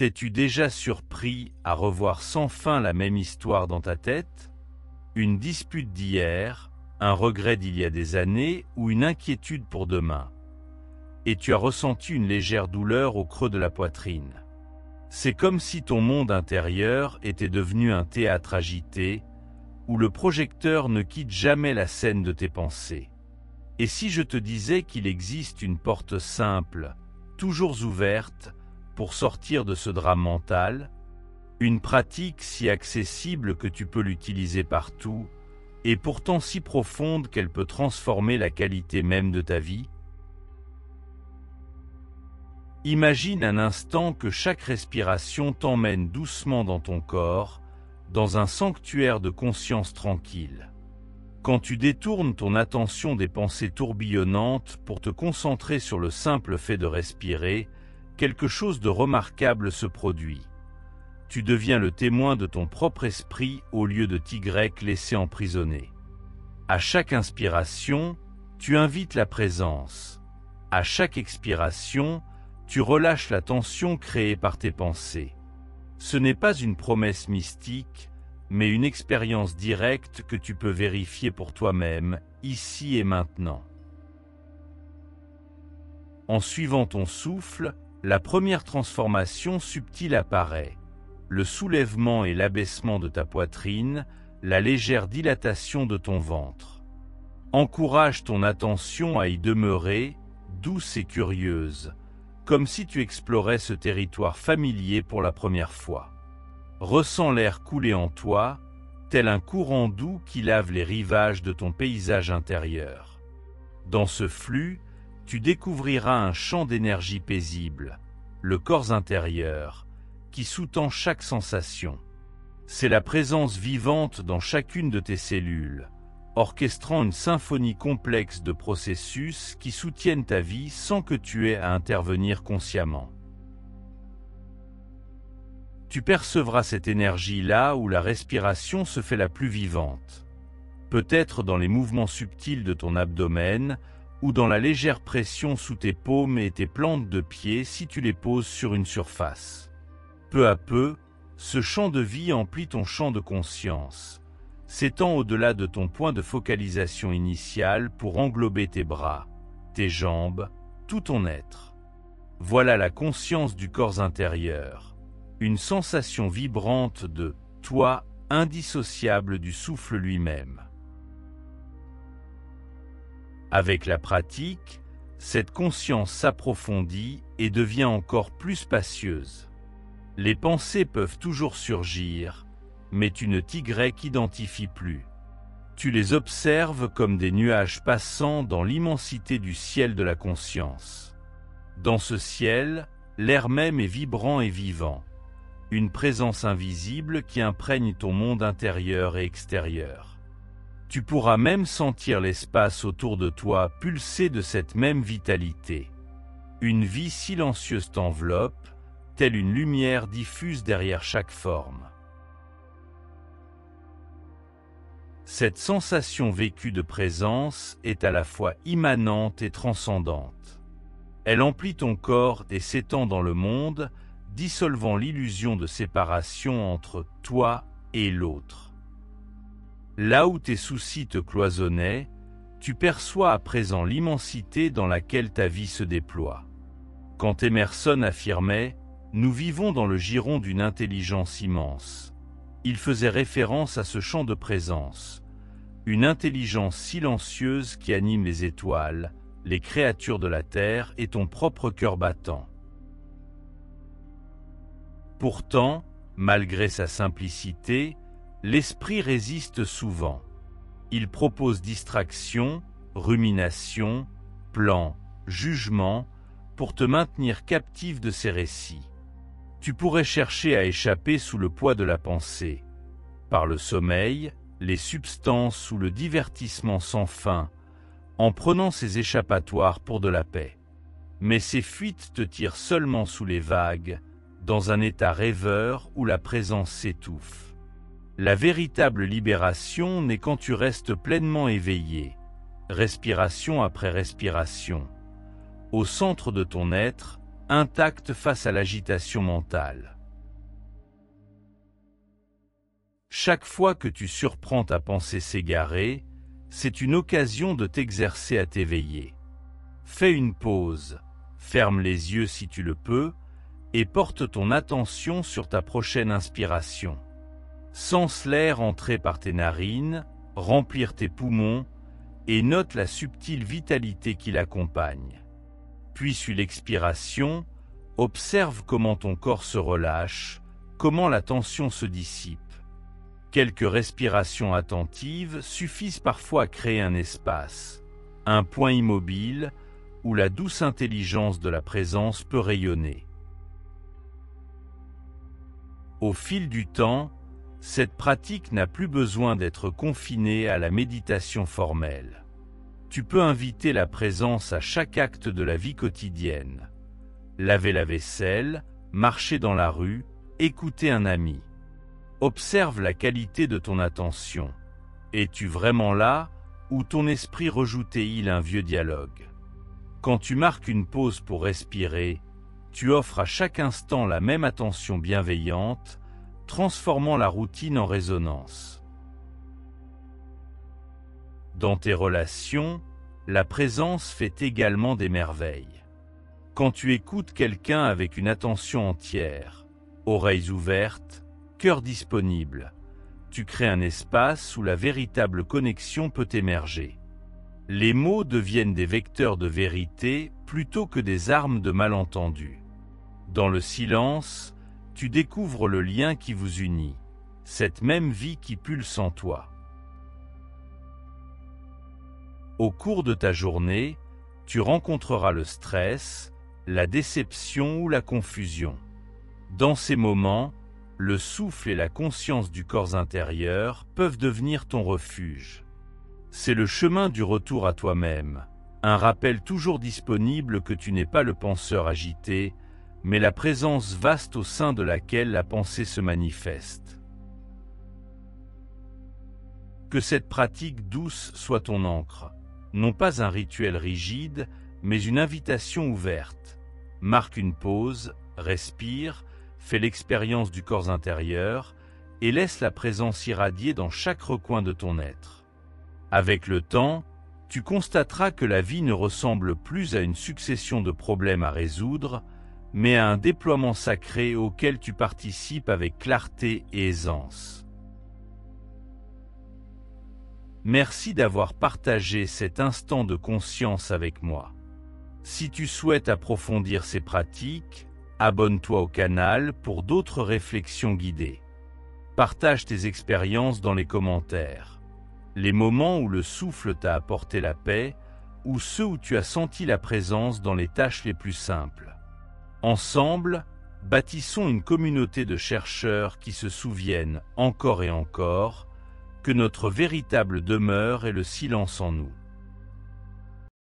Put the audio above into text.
T'es-tu déjà surpris à revoir sans fin la même histoire dans ta tête? Une dispute d'hier, un regret d'il y a des années ou une inquiétude pour demain. Et tu as ressenti une légère douleur au creux de la poitrine. C'est comme si ton monde intérieur était devenu un théâtre agité, où le projecteur ne quitte jamais la scène de tes pensées. Et si je te disais qu'il existe une porte simple, toujours ouverte, pour sortir de ce drame mental, une pratique si accessible que tu peux l'utiliser partout, et pourtant si profonde qu'elle peut transformer la qualité même de ta vie? Imagine un instant que chaque respiration t'emmène doucement dans ton corps, dans un sanctuaire de conscience tranquille. Quand tu détournes ton attention des pensées tourbillonnantes pour te concentrer sur le simple fait de respirer, quelque chose de remarquable se produit. Tu deviens le témoin de ton propre esprit au lieu de T laissé emprisonné. À chaque inspiration, tu invites la présence. À chaque expiration, tu relâches la tension créée par tes pensées. Ce n'est pas une promesse mystique, mais une expérience directe que tu peux vérifier pour toi-même, ici et maintenant. En suivant ton souffle, la première transformation subtile apparaît. Le soulèvement et l'abaissement de ta poitrine, la légère dilatation de ton ventre. Encourage ton attention à y demeurer, douce et curieuse, comme si tu explorais ce territoire familier pour la première fois. Ressens l'air couler en toi, tel un courant doux qui lave les rivages de ton paysage intérieur. Dans ce flux, tu découvriras un champ d'énergie paisible, le corps intérieur, qui sous-tend chaque sensation. C'est la présence vivante dans chacune de tes cellules, orchestrant une symphonie complexe de processus qui soutiennent ta vie sans que tu aies à intervenir consciemment. Tu percevras cette énergie là où la respiration se fait la plus vivante. Peut-être dans les mouvements subtils de ton abdomen, ou dans la légère pression sous tes paumes et tes plantes de pied si tu les poses sur une surface. Peu à peu, ce champ de vie emplit ton champ de conscience, s'étend au-delà de ton point de focalisation initial pour englober tes bras, tes jambes, tout ton être. Voilà la conscience du corps intérieur, une sensation vibrante de « toi » indissociable du souffle lui-même. Avec la pratique, cette conscience s'approfondit et devient encore plus spacieuse. Les pensées peuvent toujours surgir, mais tu ne t'identifies plus. Tu les observes comme des nuages passant dans l'immensité du ciel de la conscience. Dans ce ciel, l'air même est vibrant et vivant, une présence invisible qui imprègne ton monde intérieur et extérieur. Tu pourras même sentir l'espace autour de toi pulser de cette même vitalité. Une vie silencieuse t'enveloppe, telle une lumière diffuse derrière chaque forme. Cette sensation vécue de présence est à la fois immanente et transcendante. Elle emplit ton corps et s'étend dans le monde, dissolvant l'illusion de séparation entre toi et l'autre. Là où tes soucis te cloisonnaient, tu perçois à présent l'immensité dans laquelle ta vie se déploie. Quand Emerson affirmait « Nous vivons dans le giron d'une intelligence immense », il faisait référence à ce champ de présence, une intelligence silencieuse qui anime les étoiles, les créatures de la terre et ton propre cœur battant. Pourtant, malgré sa simplicité, l'esprit résiste souvent. Il propose distraction, rumination, plans, jugement, pour te maintenir captif de ses récits. Tu pourrais chercher à échapper sous le poids de la pensée, par le sommeil, les substances ou le divertissement sans fin, en prenant ces échappatoires pour de la paix. Mais ces fuites te tirent seulement sous les vagues, dans un état rêveur où la présence s'étouffe. La véritable libération n'est quand tu restes pleinement éveillé, respiration après respiration, au centre de ton être, intact face à l'agitation mentale. Chaque fois que tu surprends ta pensée s'égarer, c'est une occasion de t'exercer à t'éveiller. Fais une pause, ferme les yeux si tu le peux, et porte ton attention sur ta prochaine inspiration. Sens l'air entrer par tes narines, remplir tes poumons, et note la subtile vitalité qui l'accompagne. Puis suis l'expiration, observe comment ton corps se relâche, comment la tension se dissipe. Quelques respirations attentives suffisent parfois à créer un espace, un point immobile où la douce intelligence de la présence peut rayonner. Au fil du temps, cette pratique n'a plus besoin d'être confinée à la méditation formelle. Tu peux inviter la présence à chaque acte de la vie quotidienne. Laver la vaisselle, marcher dans la rue, écouter un ami. Observe la qualité de ton attention. Es-tu vraiment là, ou ton esprit rejoutait-il un vieux dialogue? Quand tu marques une pause pour respirer, tu offres à chaque instant la même attention bienveillante, transformant la routine en résonance. Dans tes relations, la présence fait également des merveilles. Quand tu écoutes quelqu'un avec une attention entière, oreilles ouvertes, cœur disponible, tu crées un espace où la véritable connexion peut émerger. Les mots deviennent des vecteurs de vérité plutôt que des armes de malentendu. Dans le silence, tu découvres le lien qui vous unit, cette même vie qui pulse en toi. Au cours de ta journée, tu rencontreras le stress, la déception ou la confusion. Dans ces moments, le souffle et la conscience du corps intérieur peuvent devenir ton refuge. C'est le chemin du retour à toi-même, un rappel toujours disponible que tu n'es pas le penseur agité, mais la présence vaste au sein de laquelle la pensée se manifeste. Que cette pratique douce soit ton ancre, non pas un rituel rigide, mais une invitation ouverte. Marque une pause, respire, fais l'expérience du corps intérieur et laisse la présence irradier dans chaque recoin de ton être. Avec le temps, tu constateras que la vie ne ressemble plus à une succession de problèmes à résoudre, mais à un déploiement sacré auquel tu participes avec clarté et aisance. Merci d'avoir partagé cet instant de conscience avec moi. Si tu souhaites approfondir ces pratiques, abonne-toi au canal pour d'autres réflexions guidées. Partage tes expériences dans les commentaires. Les moments où le souffle t'a apporté la paix, ou ceux où tu as senti la présence dans les tâches les plus simples. Ensemble, bâtissons une communauté de chercheurs qui se souviennent, encore et encore, que notre véritable demeure est le silence en nous.